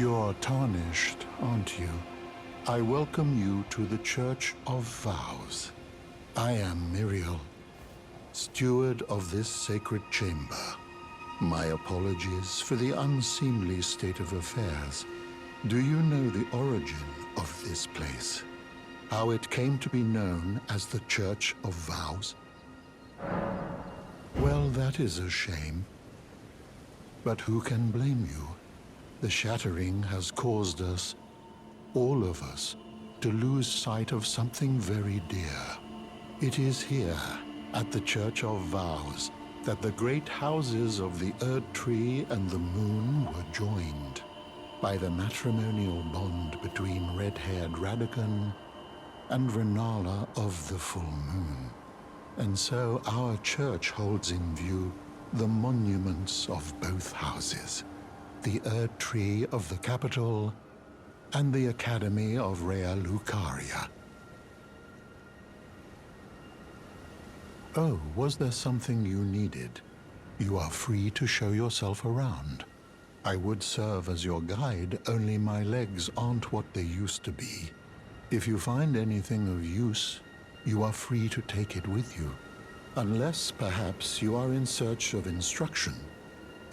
You're tarnished, aren't you? I welcome you to the Church of Vows. I am Miriel, steward of this sacred chamber. My apologies for the unseemly state of affairs. Do you know the origin of this place? How it came to be known as the Church of Vows? Well, that is a shame. But who can blame you? The shattering has caused us, all of us, to lose sight of something very dear. It is here, at the Church of Vows, that the great houses of the Erd Tree and the Moon were joined by the matrimonial bond between red-haired Radagon and Renala of the Full Moon. And so our church holds in view the monuments of both houses, the Erd Tree of the capital and the Academy of Rea Lucaria. Oh, was there something you needed? You are free to show yourself around. I would serve as your guide, only my legs aren't what they used to be. If you find anything of use, you are free to take it with you. Unless, perhaps, you are in search of instruction,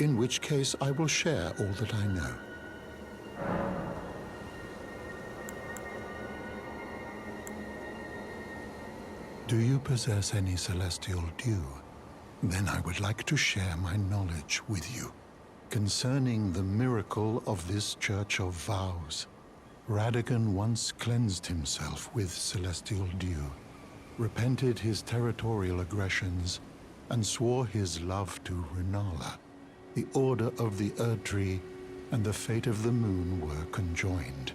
in which case I will share all that I know. Do you possess any celestial dew? Then I would like to share my knowledge with you concerning the miracle of this Church of Vows. Radagon once cleansed himself with celestial dew, repented his territorial aggressions, and swore his love to Renala. The Order of the Erd Tree and the fate of the Moon were conjoined,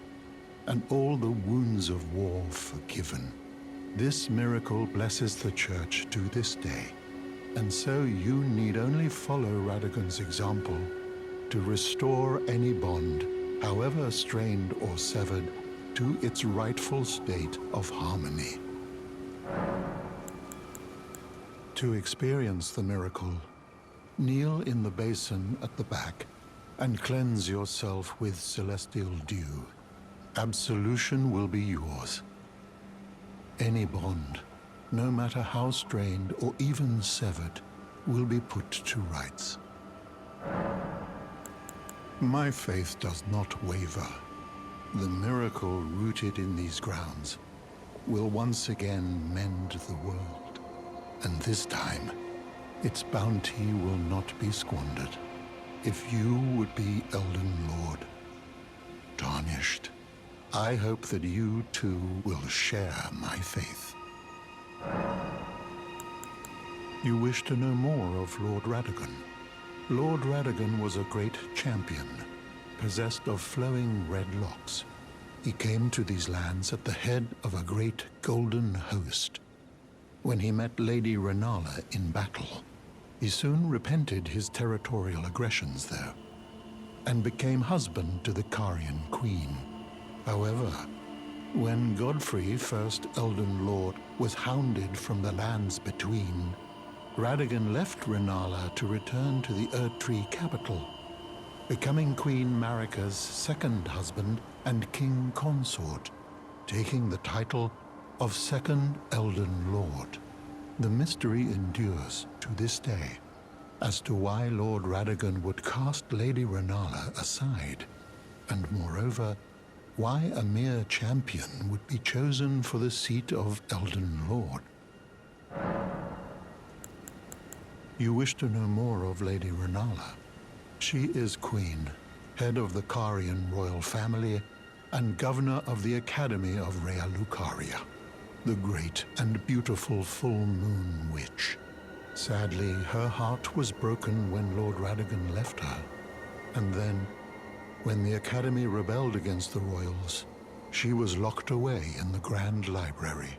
and all the wounds of war forgiven. This miracle blesses the Church to this day, and so you need only follow Radagon's example to restore any bond, however strained or severed, to its rightful state of harmony. To experience the miracle, kneel in the basin at the back and cleanse yourself with celestial dew. Absolution will be yours. Any bond, no matter how strained or even severed, will be put to rights. My faith does not waver. The miracle rooted in these grounds will once again mend the world, and this time, its bounty will not be squandered. If you would be Elden Lord, tarnished, I hope that you too will share my faith. You wish to know more of Lord Radagon? Lord Radagon was a great champion, possessed of flowing red locks. He came to these lands at the head of a great golden host. When he met Lady Renala in battle, he soon repented his territorial aggressions there, and became husband to the Carian Queen. However, when Godfrey, first Elden Lord, was hounded from the lands between, Radagon left Renala to return to the Erd Tree capital, becoming Queen Marika's second husband and king consort, taking the title of Second Elden Lord. The mystery endures to this day as to why Lord Radagon would cast Lady Renala aside, and moreover, why a mere champion would be chosen for the seat of Elden Lord. You wish to know more of Lady Renala? She is Queen, head of the Carian royal family, and governor of the Academy of Rea Lucaria, the great and beautiful full moon witch. Sadly, her heart was broken when Lord Radagon left her, and then, when the Academy rebelled against the royals, she was locked away in the Grand Library.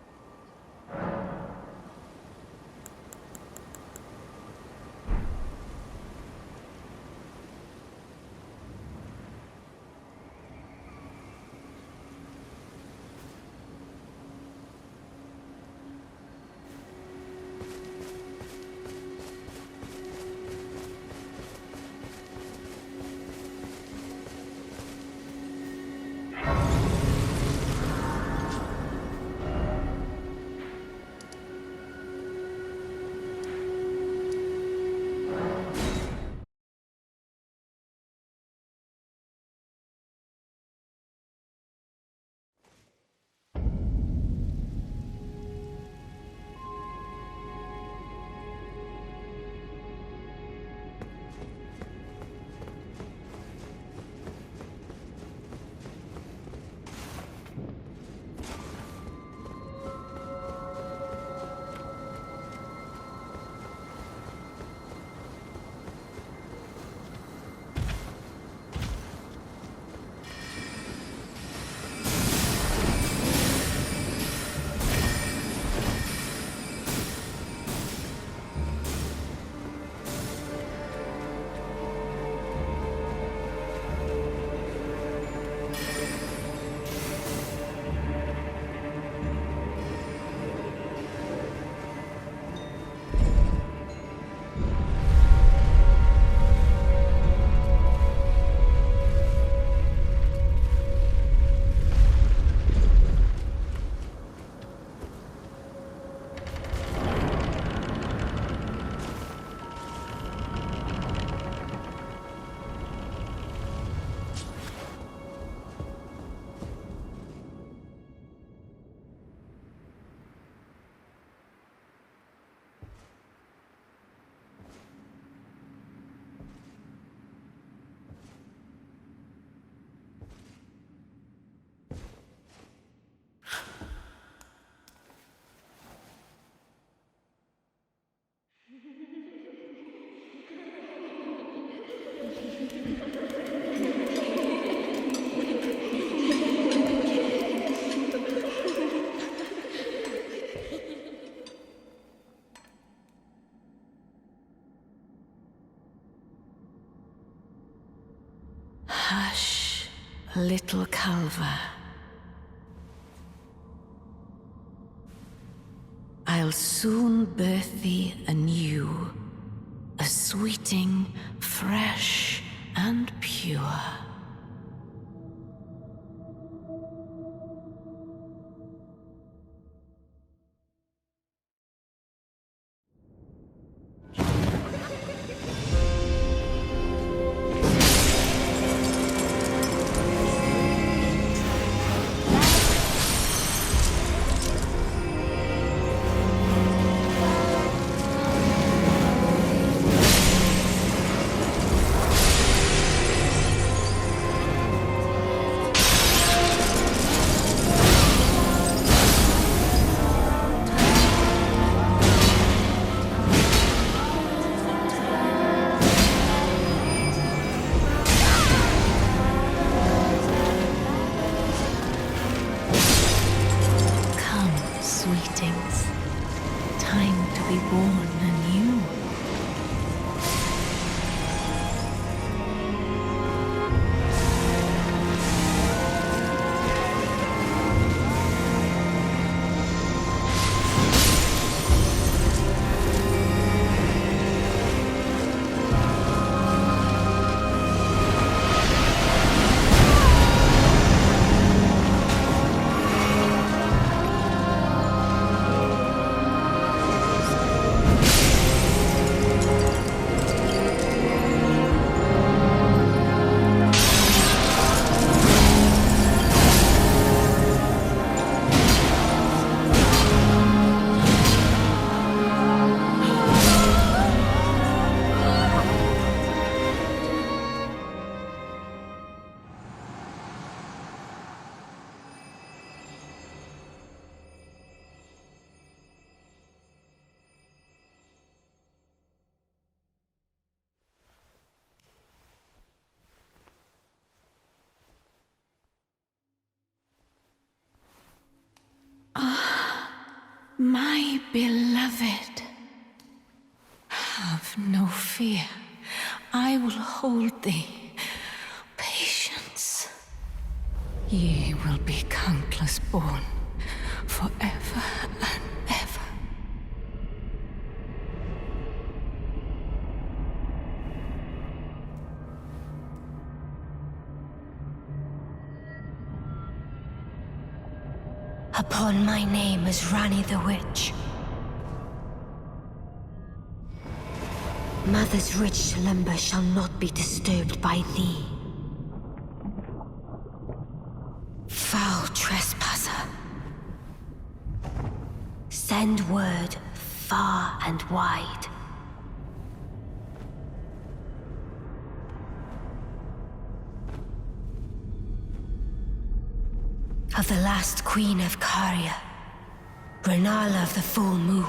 little Calva. I'll soon birth thee anew, a sweeting, fresh and pure. Sweetings, time to be born anew. My beloved, have no fear. I will hold thee. Patience. Ye will be countless born, forever and ever. Upon my name as Rani the Witch. Mother's rich slumber shall not be disturbed by thee. Foul trespasser. Send word far and wide. Of the last queen of Caria, Renala of the full moon.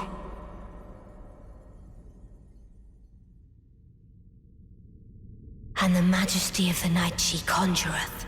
And the majesty of the night she conjureth.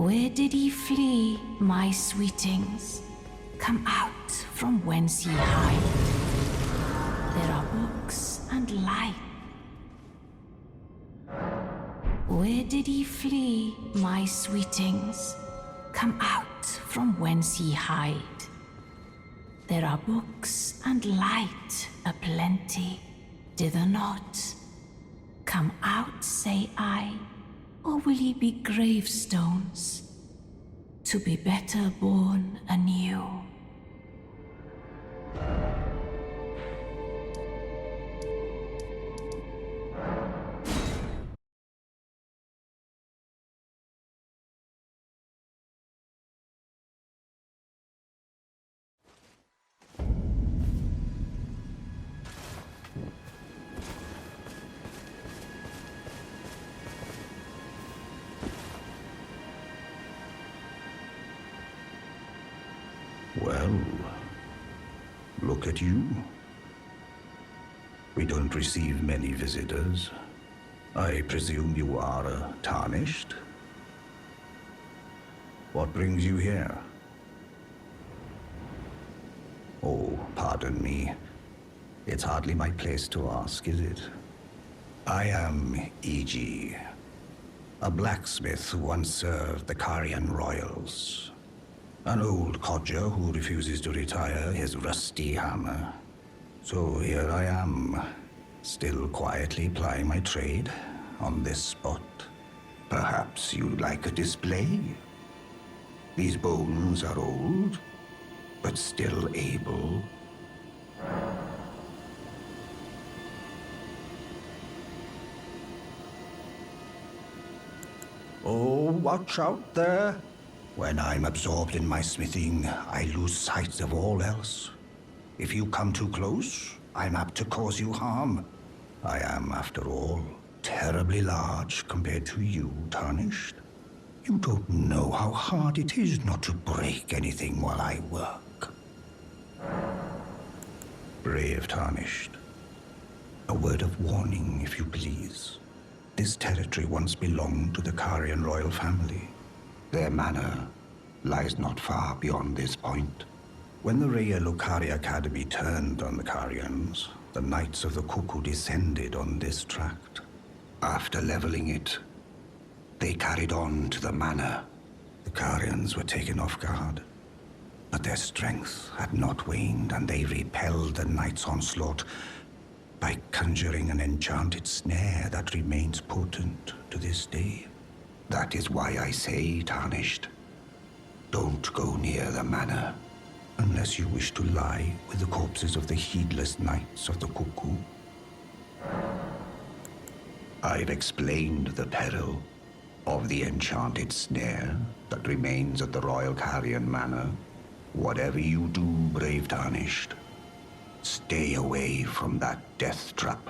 Where did ye flee, my sweetings? Come out from whence ye hide. There are books and light. Where did ye flee, my sweetings? Come out from whence ye hide. There are books and light aplenty. Dither not. Come out, say I, or will ye be gravestones, to be better born anew? Well, look at you. We don't receive many visitors. I presume you are tarnished? What brings you here? Oh, pardon me. It's hardly my place to ask, is it? I am E.G., a blacksmith who once served the Carian royals. An old codger who refuses to retire his rusty hammer. So here I am, still quietly plying my trade on this spot. Perhaps you'd like a display? These bones are old, but still able. Oh, watch out there. When I'm absorbed in my smithing, I lose sight of all else. If you come too close, I'm apt to cause you harm. I am, after all, terribly large compared to you, Tarnished. You don't know how hard it is not to break anything while I work. Brave Tarnished. A word of warning, if you please. This territory once belonged to the Carian royal family. Their manor lies not far beyond this point. When the Raya Lucari Academy turned on the Carians, the Knights of the Cuckoo descended on this tract. After leveling it, they carried on to the manor. The Carians were taken off guard, but their strength had not waned, and they repelled the Knights' onslaught by conjuring an enchanted snare that remains potent to this day. That is why I say, Tarnished, don't go near the manor unless you wish to lie with the corpses of the heedless Knights of the Cuckoo. I've explained the peril of the enchanted snare that remains at the Royal Carian Manor. Whatever you do, brave Tarnished, stay away from that death trap.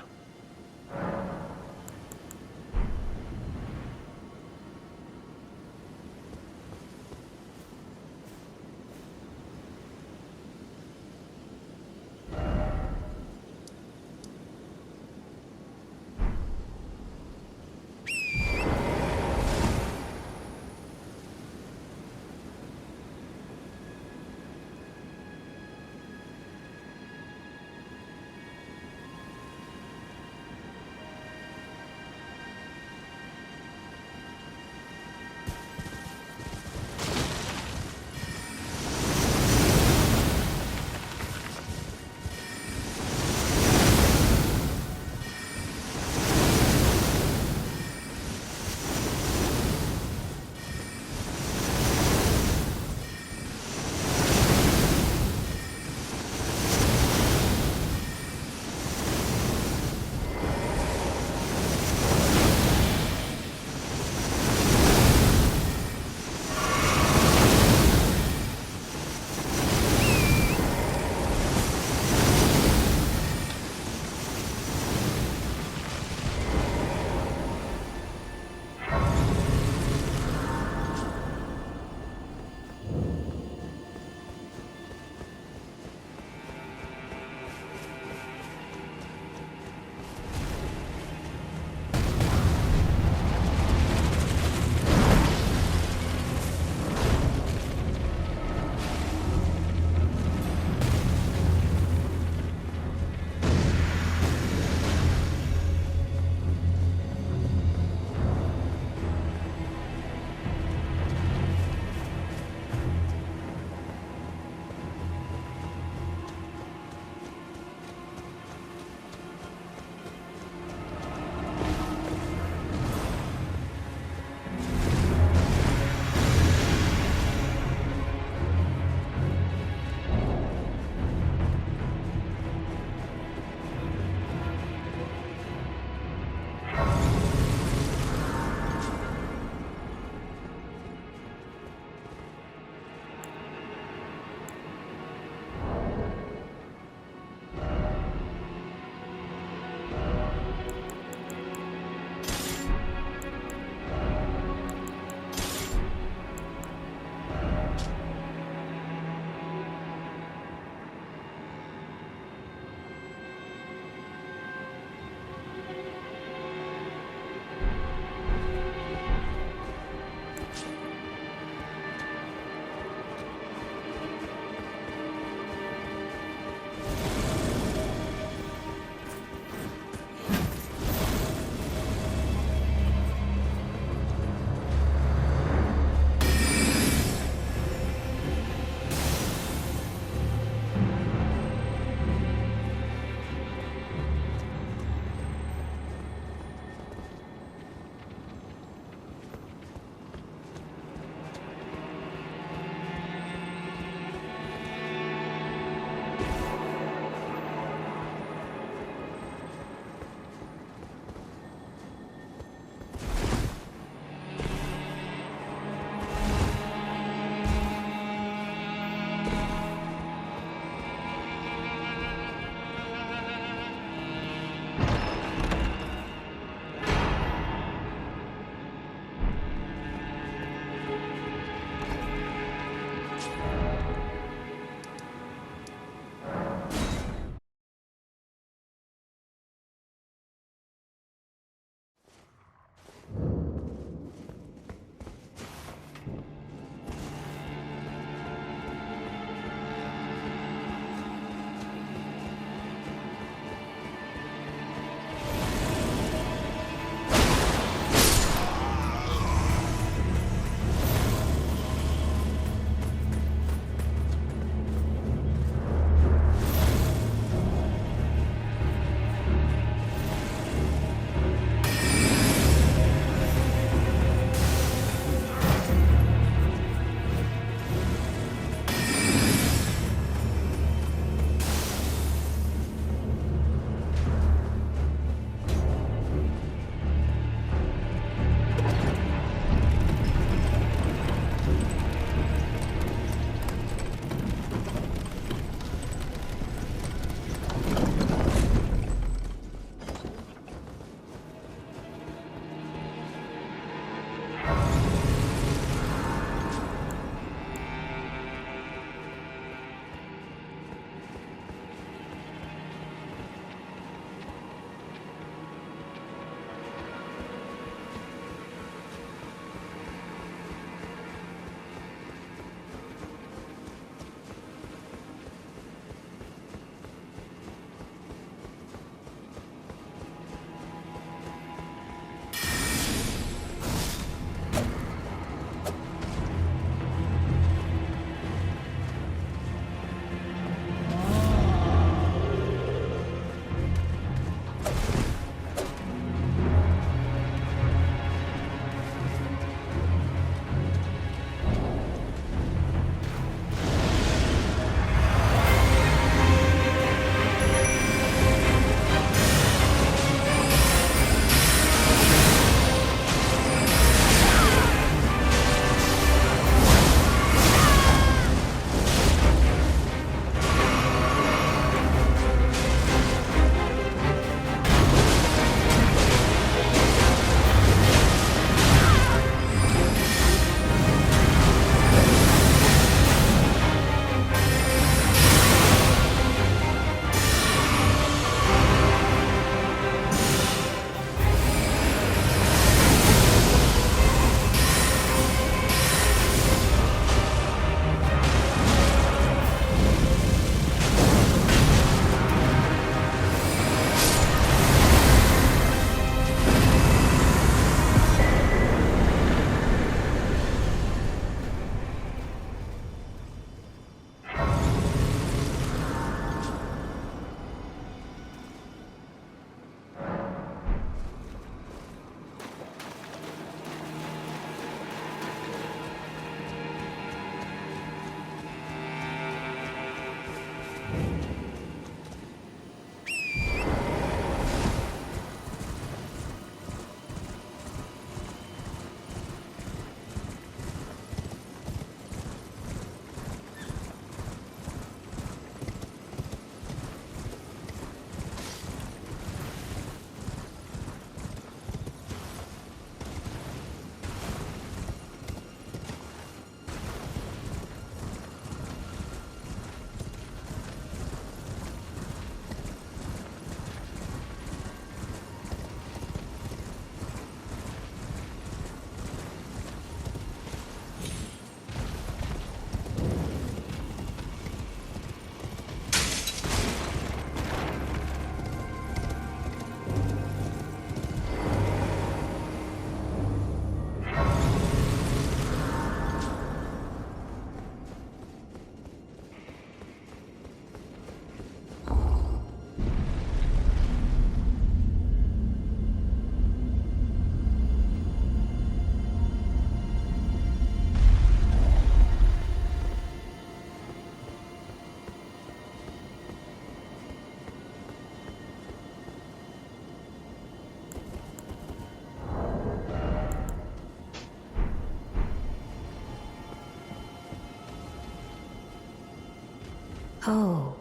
Oh,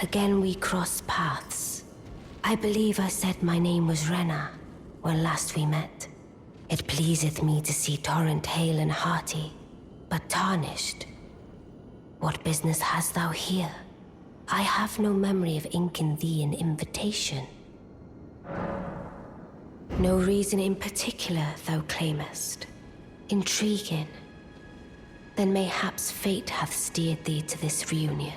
again we cross paths. I believe I said my name was Rena when last we met. It pleaseth me to see Torrent hale and hearty, but tarnished. What business hast thou here? I have no memory of inking thee an invitation. No reason in particular thou claimest. Intriguing. Then mayhaps fate hath steered thee to this reunion.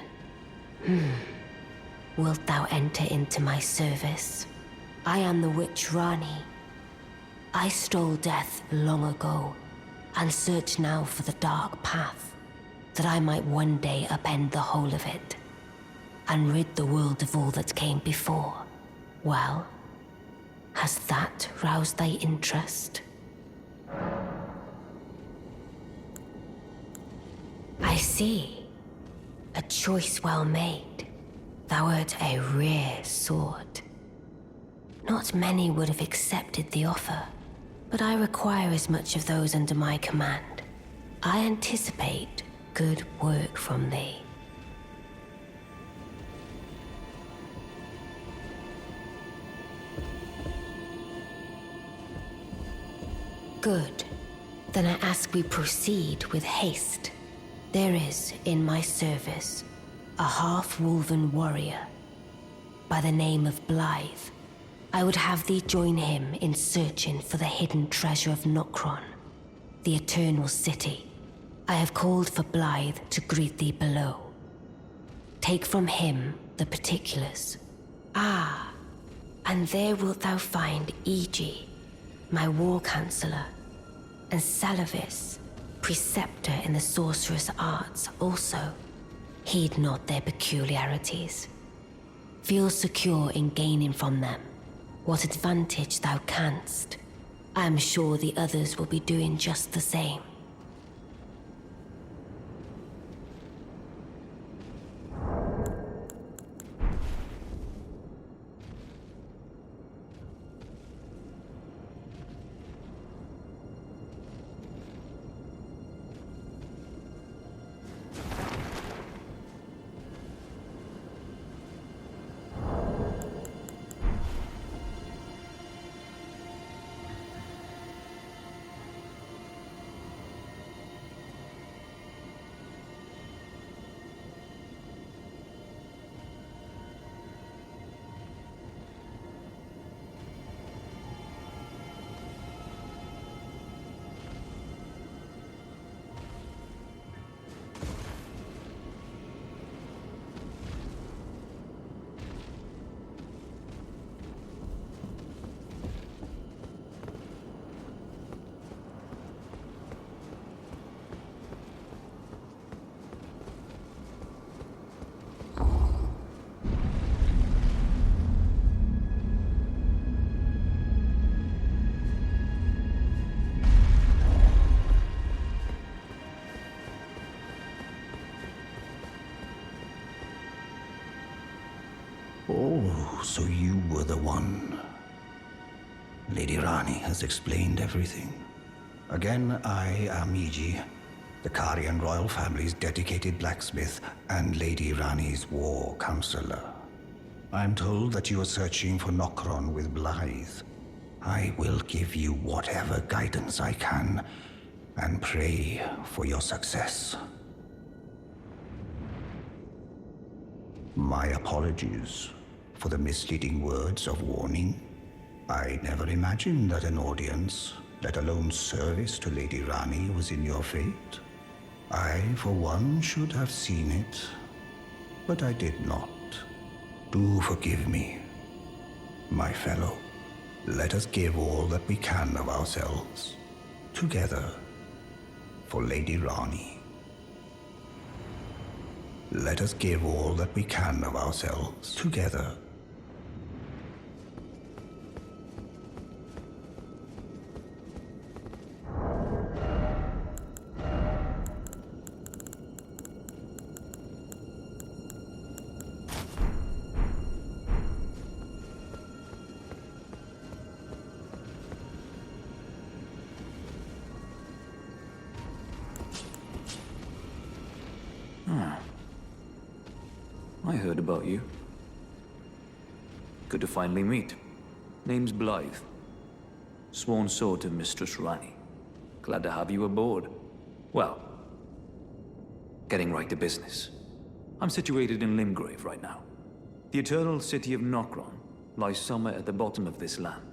Wilt thou enter into my service? I am the witch Rani. I stole death long ago, and search now for the dark path, that I might one day upend the whole of it, and rid the world of all that came before. Well, has that roused thy interest? I see. A choice well made. Thou art a rare sword. Not many would have accepted the offer, but I require as much of those under my command. I anticipate good work from thee. Good. Then I ask we proceed with haste. There is, in my service, a half-wolven warrior by the name of Blythe. I would have thee join him in searching for the hidden treasure of Nokron, the Eternal City. I have called for Blythe to greet thee below. Take from him the particulars. Ah, and there wilt thou find Iji, my war counselor, and Salavis, preceptor in the sorcerous arts also. Heed not their peculiarities. Feel secure in gaining from them what advantage thou canst. I am sure the others will be doing just the same. Oh, so you were the one. Lady Rani has explained everything. Again, I am Iji, the Karian royal family's dedicated blacksmith and Lady Rani's war counselor. I'm told that you are searching for Nokron with Blythe. I will give you whatever guidance I can, and pray for your success. My apologies for the misleading words of warning. I never imagined that an audience, let alone service to Lady Rani, was in your fate. I, for one, should have seen it, but I did not. Do forgive me, my fellow. Let us give all that we can of ourselves, together, for Lady Rani. Let us give all that we can of ourselves, together. I heard about you. Good to finally meet. Name's Blythe. Sworn sword to Mistress Rani. Glad to have you aboard. Well, getting right to business. I'm situated in Limgrave right now. The eternal city of Nokron lies somewhere at the bottom of this land.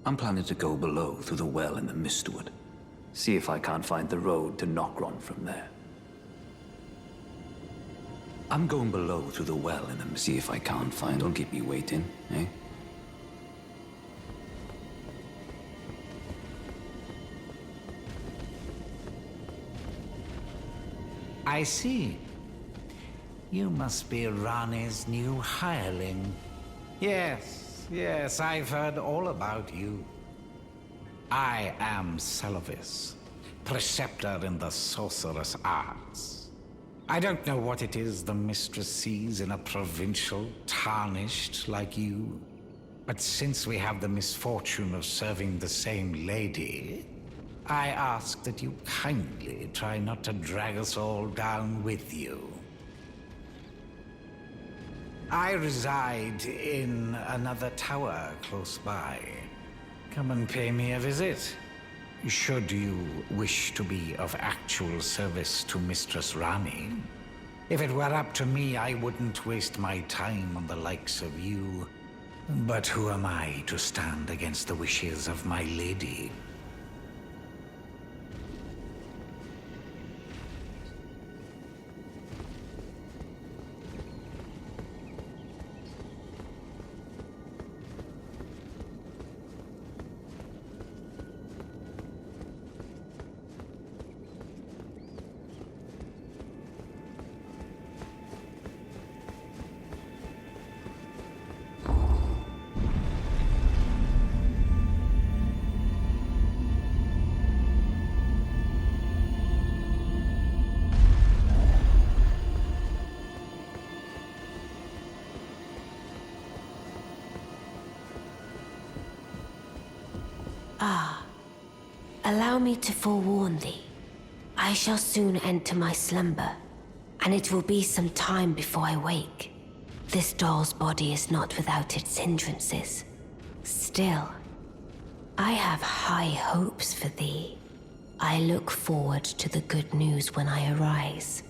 I'm planning to go below through the well in the Mistwood. See if I can't find the road to Nokron from there. I'm going below through the well in the... See if I can't find... Don't keep me waiting, eh? I see. You must be Rani's new hireling. Yes, I've heard all about you. I am Celovis, preceptor in the sorcerous arts. I don't know what it is the mistress sees in a provincial tarnished like you, but since we have the misfortune of serving the same lady, I ask that you kindly try not to drag us all down with you. I reside in another tower close by. Come and pay me a visit. Should you wish to be of actual service to Mistress Rani. If it were up to me, I wouldn't waste my time on the likes of you. But who am I to stand against the wishes of my lady? Allow me to forewarn thee. I shall soon enter my slumber, and it will be some time before I wake. This doll's body is not without its hindrances. Still, I have high hopes for thee. I look forward to the good news when I arise.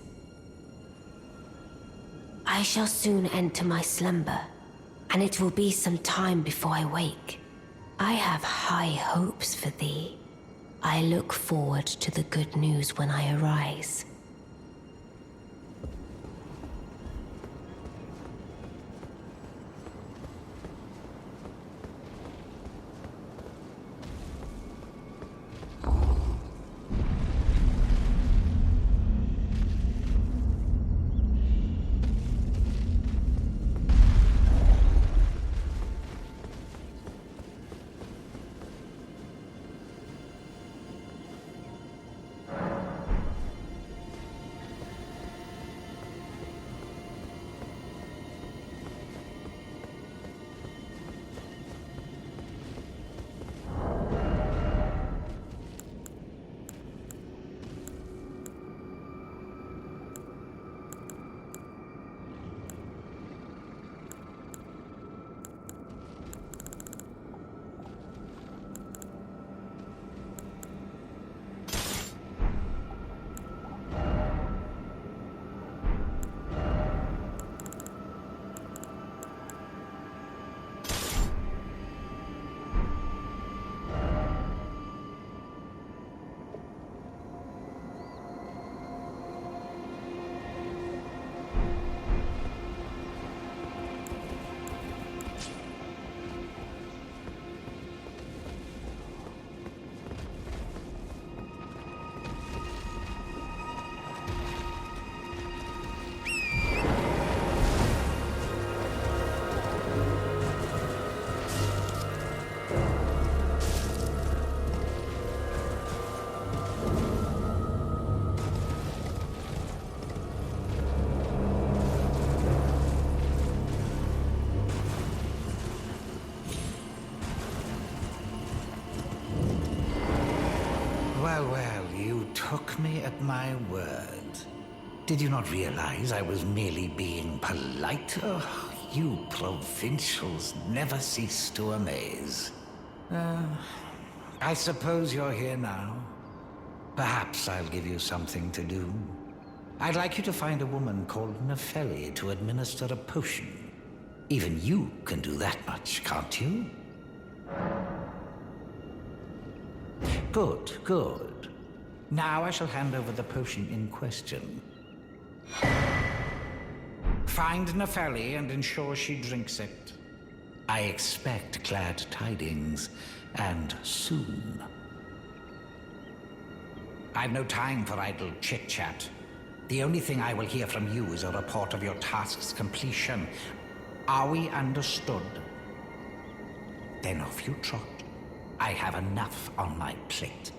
I shall soon enter my slumber, and it will be some time before I wake. I have high hopes for thee. I look forward to the good news when I arise. Well, you took me at my word. Did you not realize I was merely being polite? Oh, you provincials never cease to amaze. I suppose you're here now. Perhaps I'll give you something to do. I'd like you to find a woman called Nefeli to administer a potion. Even you can do that much, can't you? Good, good. Now I shall hand over the potion in question. Find Nefeli and ensure she drinks it. I expect glad tidings, and soon. I've no time for idle chit-chat. The only thing I will hear from you is a report of your task's completion. Are we understood? Then off you trot. I have enough on my plate.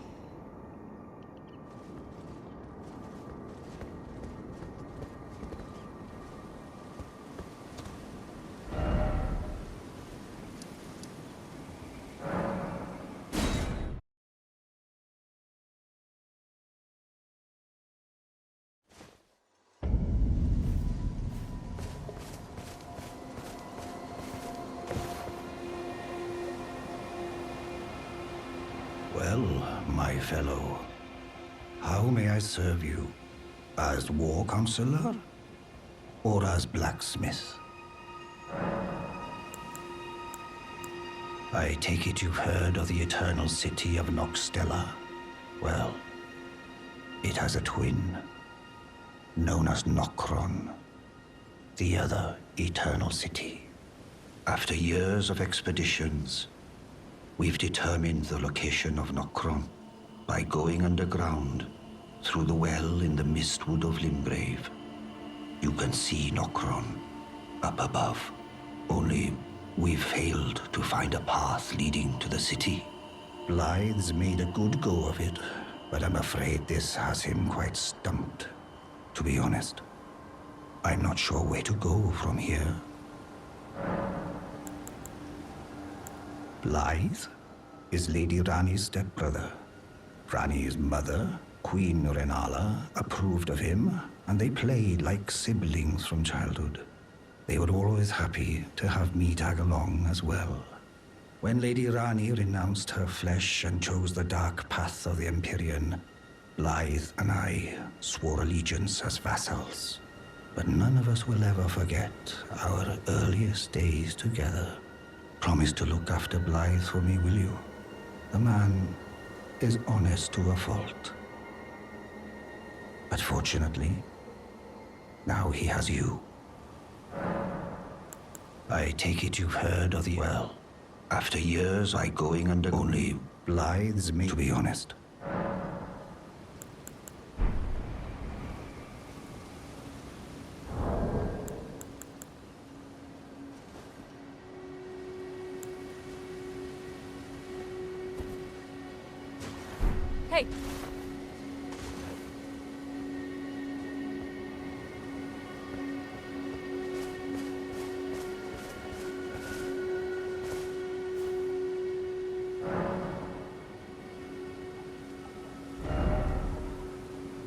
Well, my fellow, how may I serve you? As war counselor? Or as blacksmith? I take it you've heard of the eternal city of Noxtella? Well, it has a twin, known as Nokron, the other eternal city. After years of expeditions, we've determined the location of Nokron by going underground through the well in the Mistwood of Limgrave. You can see Nokron up above, only we've failed to find a path leading to the city. Blythe's made a good go of it, but I'm afraid this has him quite stumped. To be honest, I'm not sure where to go from here. Blythe is Lady Rani's stepbrother. Rani's mother, Queen Renala, approved of him, and they played like siblings from childhood. They were always happy to have me tag along as well. When Lady Rani renounced her flesh and chose the dark path of the Empyrean, Blythe and I swore allegiance as vassals. But none of us will ever forget our earliest days together. Promise to look after Blythe for me, will you? The man is honest to a fault. But fortunately, now he has you. I take it you've heard of the well. After years I going under only Blythe's me, to be honest. Hey,